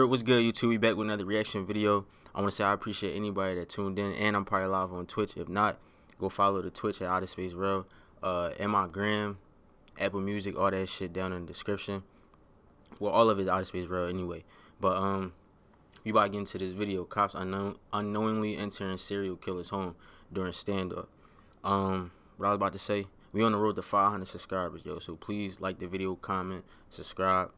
What's good, YouTube? We back with another reaction video. I want to say I appreciate anybody that tuned in, and I'm probably live on Twitch. If not, go follow the Twitch at OSK Rell, and my gram, Apple Music, all that shit down in the description. Well, all of it OSK Rell anyway. But we about to get into this video. Cops unknowingly entering serial killer's home during stand-up. What I was about to say, we on the road to 500 subscribers, yo. So please like the video, comment, subscribe.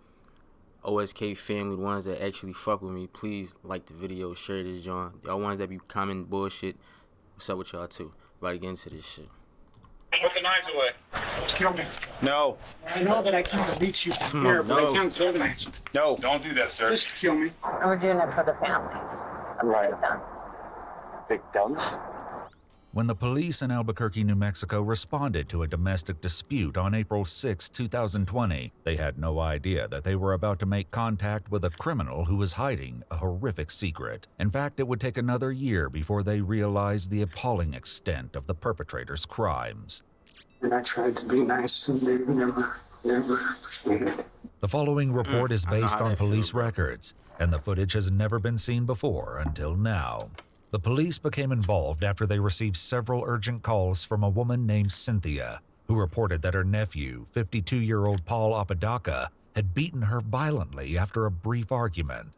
OSK family, the ones that actually fuck with me, please like the video, share this, John. Y'all ones that be commenting bullshit, what's up with y'all too? About to get into this shit. Put the knives away. Kill me. No. I know that I can't reach you from here, but I can't throw the knives. No. Don't do that, sir. Just kill me. We're doing it for the families of the Victims? When the police in Albuquerque, New Mexico responded to a domestic dispute on April 6, 2020, they had no idea that they were about to make contact with a criminal who was hiding a horrific secret. In fact, it would take another year before they realized the appalling extent of the perpetrator's crimes. And I tried to be nice, and they never appreciated. The following report is based on police records, and the footage has never been seen before until now. The police became involved after they received several urgent calls from a woman named Cynthia, who reported that her nephew, 52-year-old Paul Apodaca, had beaten her violently after a brief argument.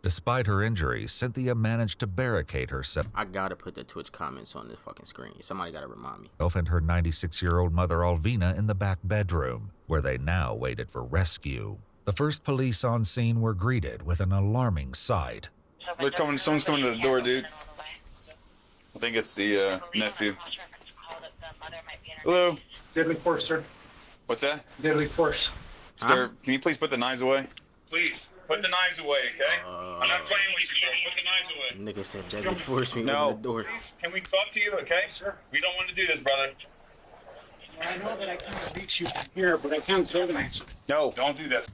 Despite her injuries, Cynthia managed to barricade herself. I gotta put the Twitch comments on this fucking screen. Somebody gotta remind me. And her 96-year-old mother Alvina in the back bedroom, where they now waited for rescue. The first police on scene were greeted with an alarming sight. Someone's coming to the door, dude. I think it's the nephew. Hello. Deadly force, sir. What's that? Deadly force. Sir, can you please put the knives away? Please, put the knives away, okay? I'm not playing with you, bro. Put the knives away. Nigga said deadly force me No. open the door. Please, can we talk to you, okay? Sure. We don't want to do this, brother. I know that I can't reach you from here, but I can't throw the knives. No. Don't do that.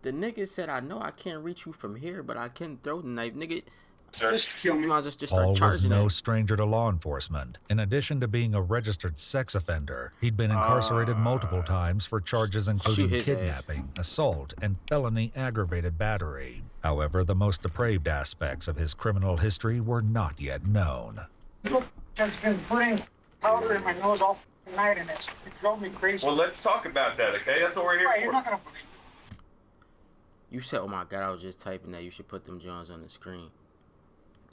The nigga said, I know I can't reach you from here, but I can throw the knife. Nigga, Sir. Just kill me. you might as well just start Paul was charging no it. stranger to law enforcement. In addition to being a registered sex offender, he'd been incarcerated multiple times for charges including his kidnapping, assault, and felony aggravated battery. However, the most depraved aspects of his criminal history were not yet known. Has been putting powder in my nose all night, and it drove me crazy. Well, let's talk about that, okay? That's what we're here Right, for. you're not gonna believe me. You said, oh my God, I was just typing that you should put them Johns on the screen.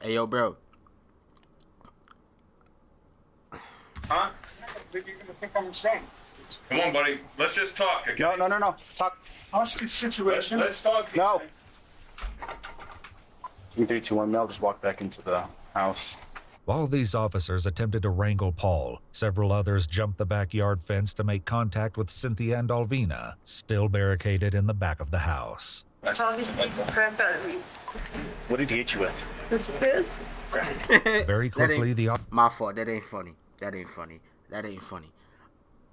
Hey, yo, bro. Huh? I believe you're gonna think I'm insane. Come on, buddy. Let's just talk, okay? No. Talk. How's the situation? Let's talk. No. 3, 2, 1, I'll just walk back into the house. While these officers attempted to wrangle Paul, several others jumped the backyard fence to make contact with Cynthia and Alvina, still barricaded in the back of the house. What did he hit you with? Very quickly, the My fault. That ain't funny. That ain't funny. That ain't funny.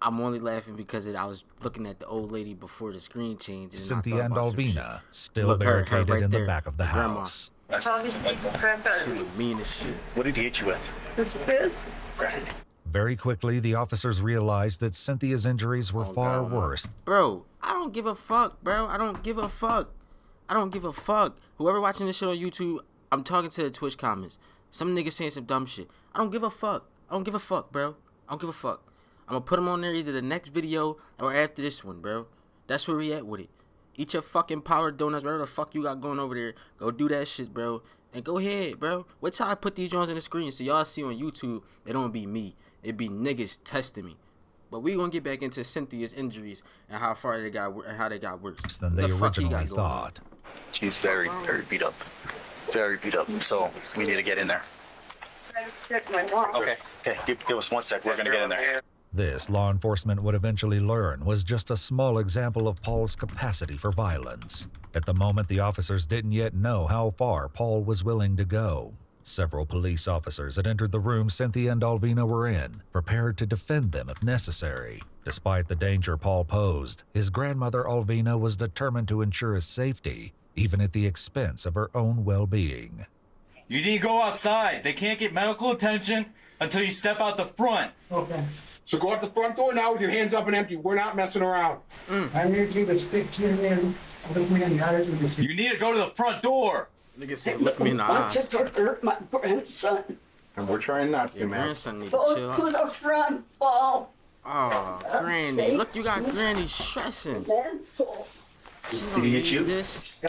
I'm only laughing because I was looking at the old lady before the screen changed. And Cynthia and Alvina, still Look, her barricaded right in the there, back of the grandma. house. She was mean as shit. What did he hit you with? Very quickly, the officers realized that Cynthia's injuries were far worse. Bro, I don't give a fuck, bro. I don't give a fuck. I don't give a fuck. Whoever watching this shit on YouTube, I'm talking to the Twitch comments. Some niggas saying some dumb shit. I don't give a fuck. I don't give a fuck, bro. I don't give a fuck. I'm gonna put them on there either the next video or after this one, bro. That's where we at with it. Eat your fucking power donuts, whatever the fuck you got going over there. Go do that shit, bro. And go ahead, bro. Wait till I put these joints on the screen so y'all see on YouTube, it don't be me. It be niggas testing me. But we gonna get back into Cynthia's injuries and how far they got and how they got worse Than they originally thought. She's very beat up. Very beat up. So we need to get in there. Okay. Give us 1 sec. We're gonna get in there. This, law enforcement would eventually learn, was just a small example of Paul's capacity for violence. At the moment, the officers didn't yet know how far Paul was willing to go. Several police officers had entered the room Cynthia and Alvina were in, prepared to defend them if necessary. Despite the danger Paul posed, his grandmother Alvina was determined to ensure his safety, even at the expense of her own well-being. You need to go outside. They can't get medical attention until you step out the front. Okay. So go out the front door now with your hands up and empty. We're not messing around. I need you to speak to your man Look me in the eyes when you see. You need to go to the front door. Nigga said, look me in the eyes. Watch it hurt my grandson. And we're trying not to, Your man. grandson need to Go chill. to the front, Paul. Oh, Granny. Look, you got Granny stressing. Mental. She don't need this.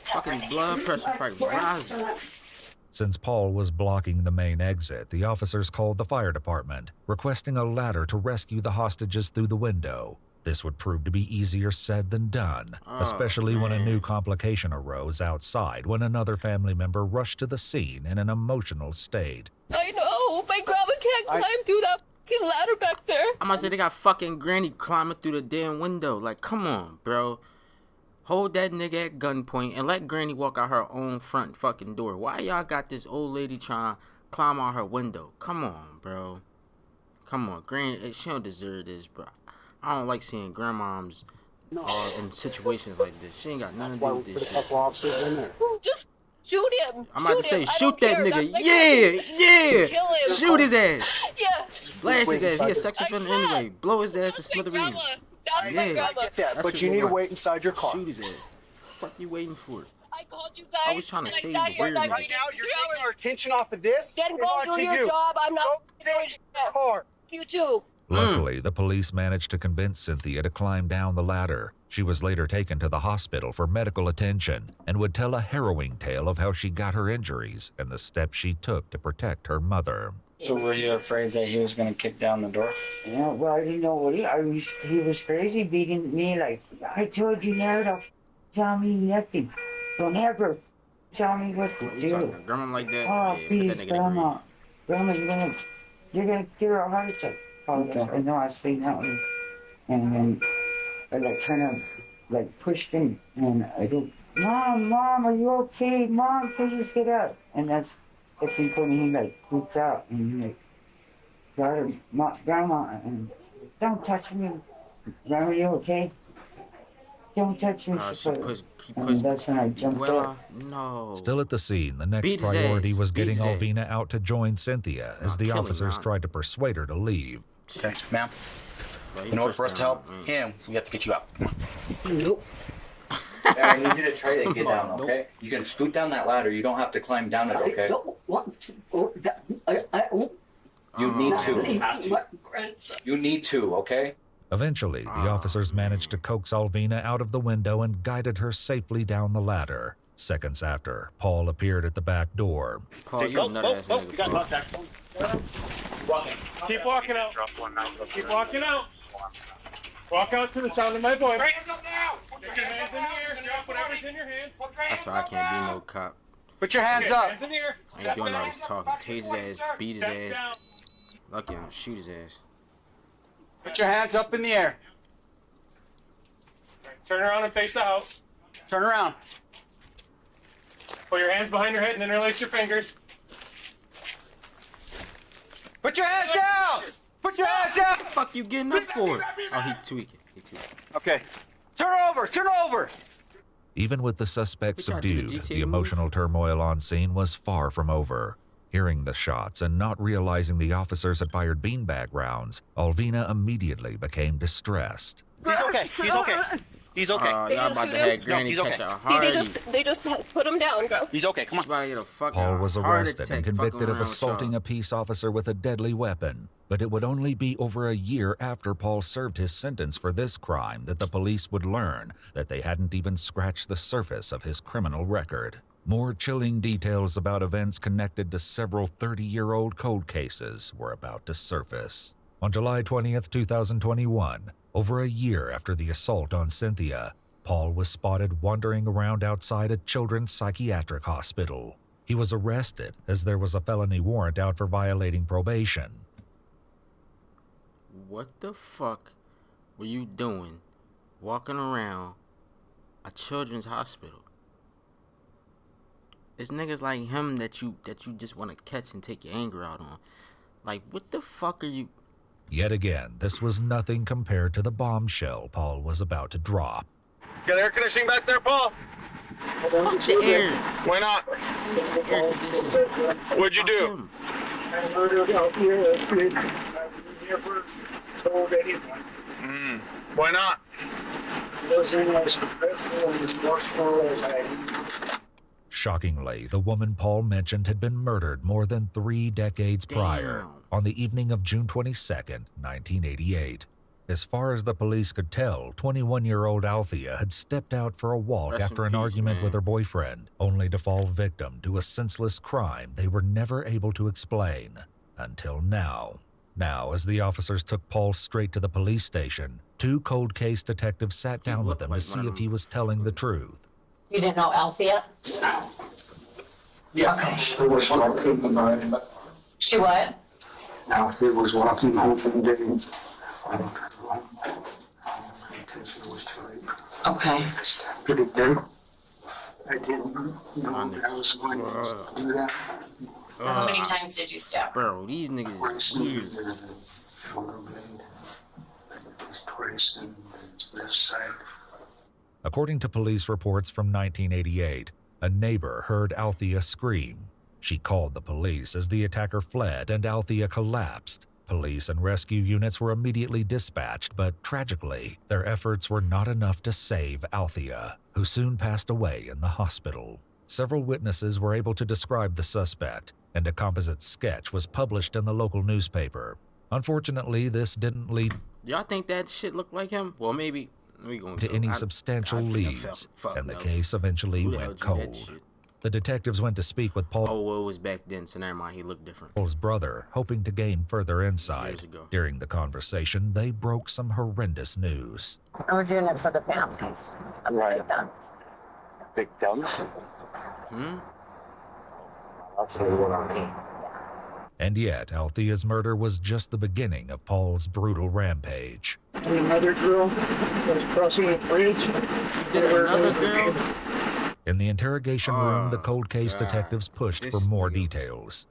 Fucking blood pressure probably rising. Since Paul was blocking the main exit, the officers called the fire department, requesting a ladder to rescue the hostages through the window. This would prove to be easier said than done, especially when a new complication arose outside when another family member rushed to the scene in an emotional state. I know, my grandma can't climb through that fucking ladder back there. I'm gonna say they got fucking Granny climbing through the damn window. Like, come on, bro. Hold that nigga at gunpoint and let Granny walk out her own front fucking door. Why y'all got this old lady trying to climb out her window? Come on, bro. Come on, Granny, she don't deserve this, bro. I don't like seeing grandmoms in situations like this. She ain't got nothing to do with this shit. Just shoot him. I'm about to say, I shoot don't that care. nigga. That's Yeah. Kill him. Shoot his ass. Yes. Blast his ass. He a sex I offender can't. anyway. Blow his ass to That's my smithereens. grandma. That's my Yeah. grandma. That's But what you we need to want. wait inside your car. Shoot his ass. What you waiting for? I called you guys. I was trying to and I save sat the here and I weirdness. waited Now you're 3 taking our hours. attention off of this. Then and go onto do your you. job. I'm not Go doing fix shit. your car. You too. Luckily, the police managed to convince Cynthia to climb down the ladder. She was later taken to the hospital for medical attention and would tell a harrowing tale of how she got her injuries and the steps she took to protect her mother. So were you afraid that he was going to kick down the door? Yeah, well, I didn't know what he was crazy beating me like, I told you never to tell me nothing. Don't ever tell me what to You talking to do. grandma like that? Oh, Yeah, put please, that nigga to Grandma. grief. Grandma, you're gonna give her a heart attack. Oh, yes, I know, I see that one. And then I like kind of like pushed him and I go, Mom, are you okay? Mom, please get up. And that's when he like freaked out and he like got her, Grandma, and don't touch me. Grandma, you okay? Don't touch me. And that's when I jumped up. No. Still at the scene, the next Beat his priority ass. was Beat getting his ass. Alvina out to join Cynthia as the kill him, officers man. tried to persuade her to leave. Okay, ma'am. In order for us to help him, we have to get you out. Nope. I need you to try to get down, okay? You can scoot down that ladder. You don't have to climb down it, I okay? don't want to go down. I won't You need leave to. my grandson. You need to, okay? Eventually, the officers managed to coax Alvina out of the window and guided her safely down the ladder. Seconds after, Paul appeared at the back door. Paul, you a nut-ass nigga, You got Paul. knocked back. Keep walking out. Keep walking out. Walk out to the sound of my voice. Hands up now. Put your hands in the air. Drop whatever's in your hand. That's why I can't be no cop. Put your hands up. Hands in the air. I ain't doing all this talking. Tase his ass, beat his Step ass. down. Lucky I don't shoot his ass. Put your hands up in the air. Turn around and face the house. Turn around. Put your hands behind your head and then release your fingers. Put your hands down! Put your hands down! What the fuck you getting up for? Oh, he tweaking. Okay. Turn over! Turn over! Even with the suspect We gotta do the subdued, GTA the move. emotional turmoil on scene was far from over. Hearing the shots and not realizing the officers had fired beanbag rounds, Alvina immediately became distressed. He's okay. He's okay. He's okay. Y'all about to have Granny he's catch okay. a See, heart. they just put him down, bro. He's okay. Come on. He's about to get a fucking Paul was heart arrested attack and fucking convicted of around with assaulting y'all. a peace officer with a deadly weapon. But it would only be over a year after Paul served his sentence for this crime that the police would learn that they hadn't even scratched the surface of his criminal record. More chilling details about events connected to several 30-year-old cold cases were about to surface. On July 20th, 2021, over a year after the assault on Cynthia, Paul was spotted wandering around outside a children's psychiatric hospital. He was arrested as there was a felony warrant out for violating probation. What the fuck were you doing walking around a children's hospital? It's niggas like him that you just want to catch and take your anger out on. Like, what the fuck are you... Yet again, this was nothing compared to the bombshell Paul was about to drop. Got air conditioning back there, Paul? Fuck the air. Why not? Air conditioning. What'd you Fuck do? him. I murdered out here. I never told anyone. Why not? was in as grateful and remorseful as I. Shockingly, the woman Paul mentioned had been murdered more than 3 decades prior, on the evening of June 22, 1988. As far as the police could tell, 21-year-old Althea had stepped out for a walk after an argument with her boyfriend, only to fall victim to a senseless crime they were never able to explain, until now. Now, as the officers took Paul straight to the police station, 2 cold case detectives sat down with him to see if he was telling the truth. You didn't know Althea? Yeah, Okay. she was walking home. She what? Althea was walking home from dinner. Okay. Pretty good. I didn't know that I was going to do that. How many times did you stab her? Bro, these niggas is weird. Shoulder blade. It was twice in the left side. According to police reports from 1988, a neighbor heard Althea scream. She called the police as the attacker fled and Althea collapsed. Police and rescue units were immediately dispatched, but tragically, their efforts were not enough to save Althea, who soon passed away in the hospital. Several witnesses were able to describe the suspect, and a composite sketch was published in the local newspaper. Unfortunately, this didn't lead Y'all think that shit looked like him? Well, maybe we gonna to go. any substantial leads, and the case eventually went cold. The detectives went to speak with Paul. Oh, well, it was back then, so never mind, he looked different. Paul's brother, hoping to gain further insight. During the conversation, they broke some horrendous news. We're doing it for the families of the victims. Victims? That's what I mean. And yet, Althea's murder was just the beginning of Paul's brutal rampage. And another girl was crossing the bridge. Another girl? In the interrogation room, the cold case detectives pushed for more details.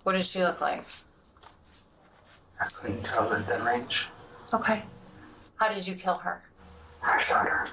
What does she look like? I couldn't tell at that range. Okay. How did you kill her? I shot her.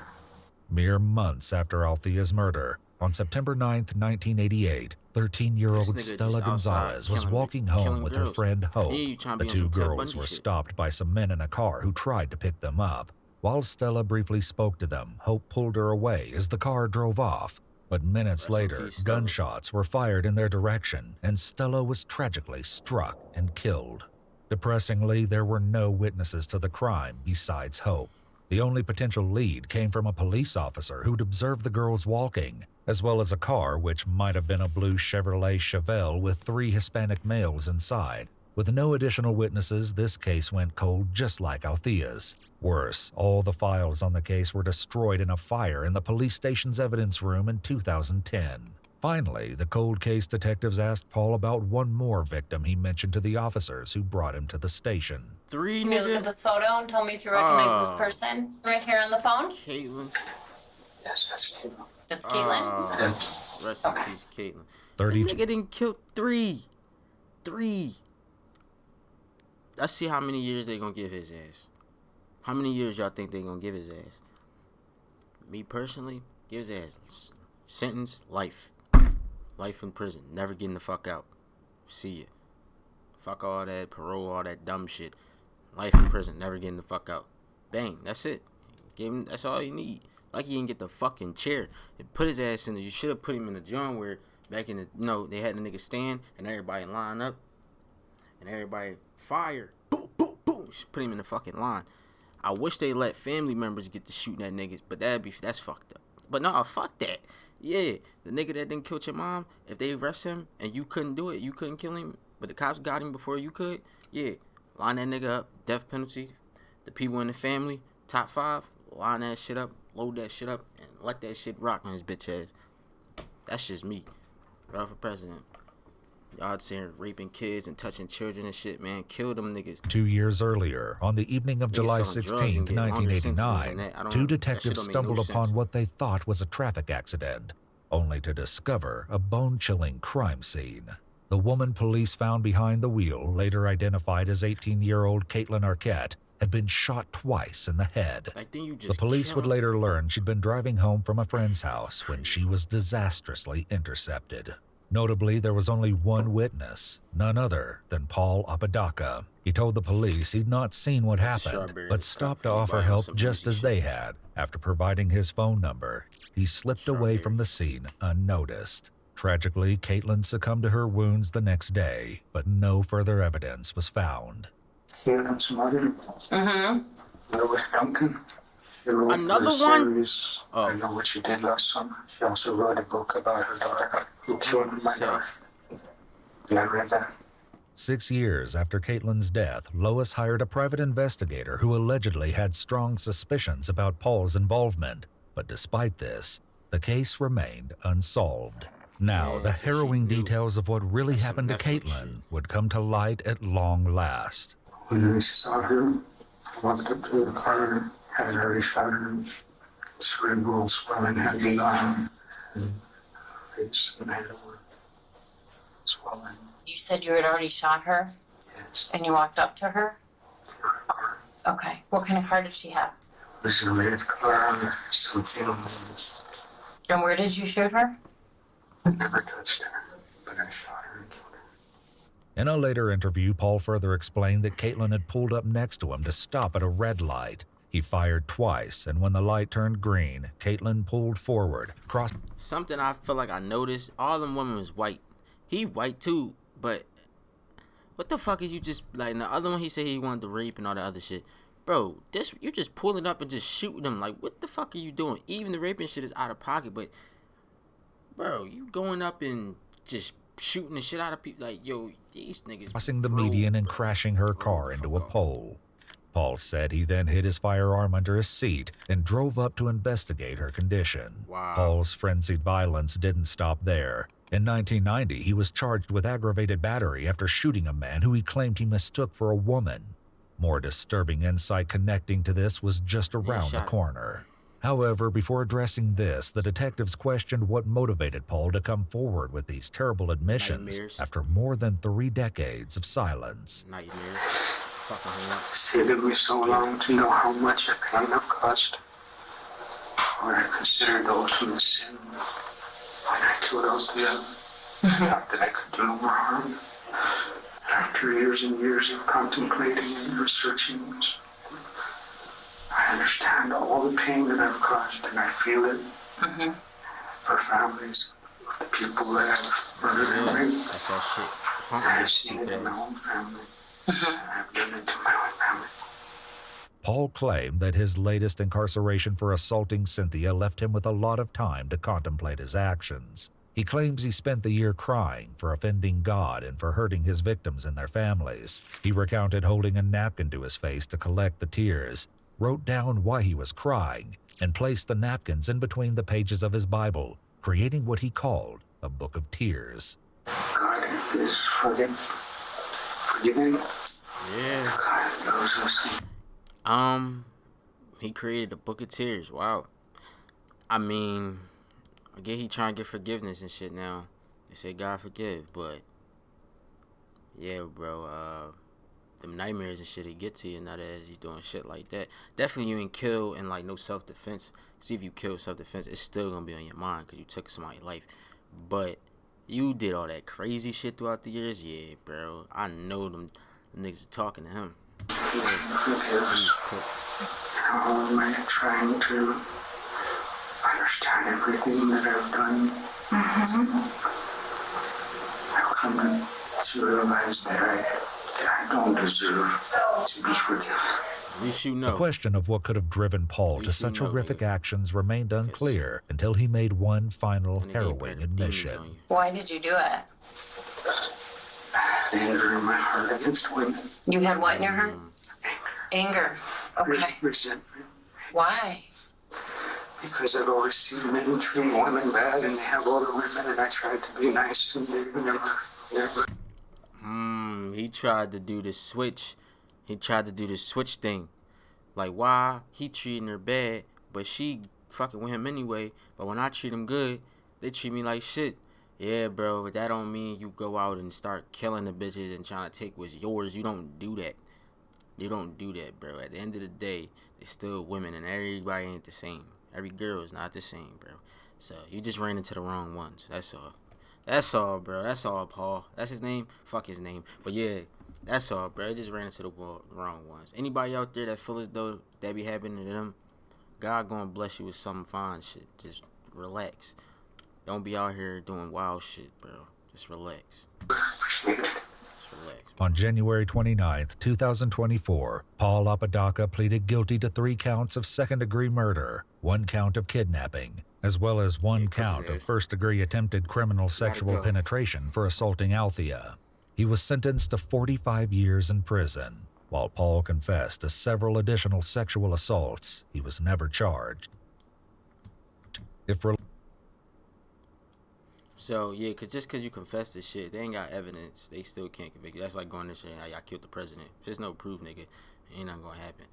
Mere months after Althea's murder, on September 9th, 1988, 13-year-old Stella Gonzalez was walking home with her friend Hope. The 2 girls were stopped by some men in a car who tried to pick them up. While Stella briefly spoke to them, Hope pulled her away as the car drove off. But minutes later, gunshots were fired in their direction, and Stella was tragically struck and killed. Depressingly, there were no witnesses to the crime besides Hope. The only potential lead came from a police officer who'd observed the girls walking, as well as a car which might have been a blue Chevrolet Chevelle with 3 Hispanic males inside. With no additional witnesses, this case went cold just like Althea's. Worse, all the files on the case were destroyed in a fire in the police station's evidence room in 2010. Finally, the cold case detectives asked Paul about one more victim he mentioned to the officers who brought him to the station. 3 Can you look at this photo and tell me if you recognize this person right here on the phone? Caitlin. Yes, that's Caitlin. That's Caitlin? Rest in peace, Caitlin. 32. The nigga didn't kill 3. 3. Let's see how many years they gonna give his ass. How many years y'all think they gonna give his ass? Me personally, give his ass sentence, life. Life in prison. Never getting the fuck out. See ya. Fuck all that parole, all that dumb shit. Life in prison. Never getting the fuck out. Bang. That's it. Give him, that's all you need. Like he didn't get the fucking chair. They put his ass in there. You should have put him in the joint where back in the, they had the nigga stand and everybody line up. And everybody fire. Boom, boom, boom. Put him in the fucking line. I wish they let family members get to shooting at niggas, but that's fucked up. But no, fuck that. Yeah, the nigga that didn't kill your mom, if they arrest him and you couldn't do it, you couldn't kill him, but the cops got him before you could, yeah, line that nigga up, death penalty, the people in the family, top 5, line that shit up, load that shit up, and let that shit rock on his bitch ass. That's just me. Run for president. Y'all saying raping kids and touching children and shit, man. Kill them niggas. 2 years earlier, on the evening of July 16th, 1989, 2 detectives stumbled upon what they thought was a traffic accident, only to discover a bone-chilling crime scene. The woman police found behind the wheel, later identified as 18-year-old Caitlin Arquette, had been shot twice in the head. The police would later learn she'd been driving home from a friend's house when she was disastrously intercepted. Notably, there was only one witness, none other than Paul Apodaca. He told the police he'd not seen what happened, but stopped to offer help just as they had. After providing his phone number, he slipped away from the scene unnoticed. Tragically, Caitlin succumbed to her wounds the next day, but no further evidence was found. Caitlin's mother. Lois Duncan. Another one? Oh. I know what she did last summer. She also wrote a book about her daughter who killed my daughter. Yeah, I read that. 6 years after Caitlin's death, Lois hired a private investigator who allegedly had strong suspicions about Paul's involvement. But despite this, the case remained unsolved. Now, the harrowing details of what really happened to Caitlin would come to light at long last. When I saw her, I walked up to the car, had already shot her, cerebral swelling had been gone, and face and head were swelling. You said you had already shot her? Yes. And you walked up to her? Okay. What kind of car did she have? It was a red car, something. And where did you shoot her? I never touched her, but I shot her and killed her. In a later interview, Paul further explained that Caitlin had pulled up next to him to stop at a red light. He fired twice, and when the light turned green, Caitlin pulled forward, crossed... Something I feel like I noticed, all them women was white. He white too, but what the fuck is you just, like, in the other one he said he wanted to rape and all that other shit. Bro, this, you just pulling up and just shooting them. Like, what the fuck are you doing? Even the raping shit is out of pocket, but, bro, you going up and just shooting the shit out of people. Like, yo, these niggas... Crossing the median and crashing her car into a pole. Paul said he then hid his firearm under his seat and drove up to investigate her condition. Wow. Paul's frenzied violence didn't stop there. In 1990, he was charged with aggravated battery after shooting a man who he claimed he mistook for a woman. More disturbing insight connecting to this was just around the corner. However, before addressing this, the detectives questioned what motivated Paul to come forward with these terrible admissions after more than 3 decades of silence. Nightmares. It took me so long to know how much a pain I've caused. What I considered the ultimate sin. When I killed Althea, I thought that I could do no more harm. After years and years of contemplating and researching, I understand all the pain that I've caused, and I feel it for families of the people that I've murdered and raped. That's that shit. I've seen it in my own family. I've done it to my own family. Paul claimed that his latest incarceration for assaulting Cynthia left him with a lot of time to contemplate his actions. He claims he spent the year crying for offending God and for hurting his victims and their families. He recounted holding a napkin to his face to collect the tears, wrote down why he was crying, and placed the napkins in between the pages of his Bible, creating what he called a book of tears. God is forgiving. Yeah. God knows us. He created a book of tears. Wow. I mean, I get he trying to get forgiveness and shit now. They say God forgive, but yeah, bro, them nightmares and shit, they get to you now as you doing shit like that. Definitely you ain't kill and like no self-defense. See if you kill self-defense, it's still gonna be on your mind because you took somebody's life. But you did all that crazy shit throughout the years, yeah, bro. I know them niggas are talking to him. How am I trying to understand everything that I've done? I've come to realize that I don't deserve to be forgiven. At least you know. The question of what could have driven Paul to such horrific actions remained unclear until he made one final harrowing admission. Why did you do it? Anger in my heart against women. You had what in your heart? Anger. Okay. Resentment. Why? Because I've always seen men treat women bad, and they have older women, and I tried to be nice, and they never. He tried to do the switch. He tried to do the switch thing. Like, why he treating her bad, but she fucking with him anyway. But when I treat him good, they treat me like shit. Yeah, bro, but that don't mean you go out and start killing the bitches and trying to take what's yours. You don't do that. You don't do that, bro. At the end of the day, they still women, and everybody ain't the same. Every girl is not the same, bro. So you just ran into the wrong ones. That's all. That's all, bro. That's all, Paul. That's his name? Fuck his name. But yeah, that's all, bro. It just ran into the wrong ones. Anybody out there that feel as though that be happening to them, God gonna bless you with some fine shit. Just relax. Don't be out here doing wild shit, bro. Just relax. Just relax. On January 29, 2024, Paul Apodaca pleaded guilty to 3 counts of second-degree murder, 1 count of kidnapping, as well as 1 count of first-degree attempted criminal sexual penetration for assaulting Althea. He was sentenced to 45 years in prison. While Paul confessed to several additional sexual assaults, he was never charged. So, yeah, just because you confess to shit, they ain't got evidence, they still can't convict you. That's like going to say, I killed the president. If there's no proof, nigga, ain't nothing gonna happen.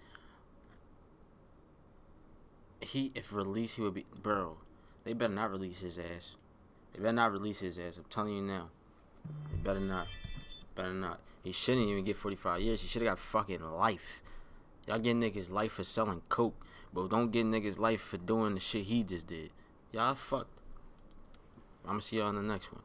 If released, he would be, bro, they better not release his ass. They better not release his ass, I'm telling you now. They better not. Better not. He shouldn't even get 45 years. He should have got fucking life. Y'all get niggas life for selling coke, but don't get niggas life for doing the shit he just did. Y'all fucked. I'm gonna see y'all in the next one.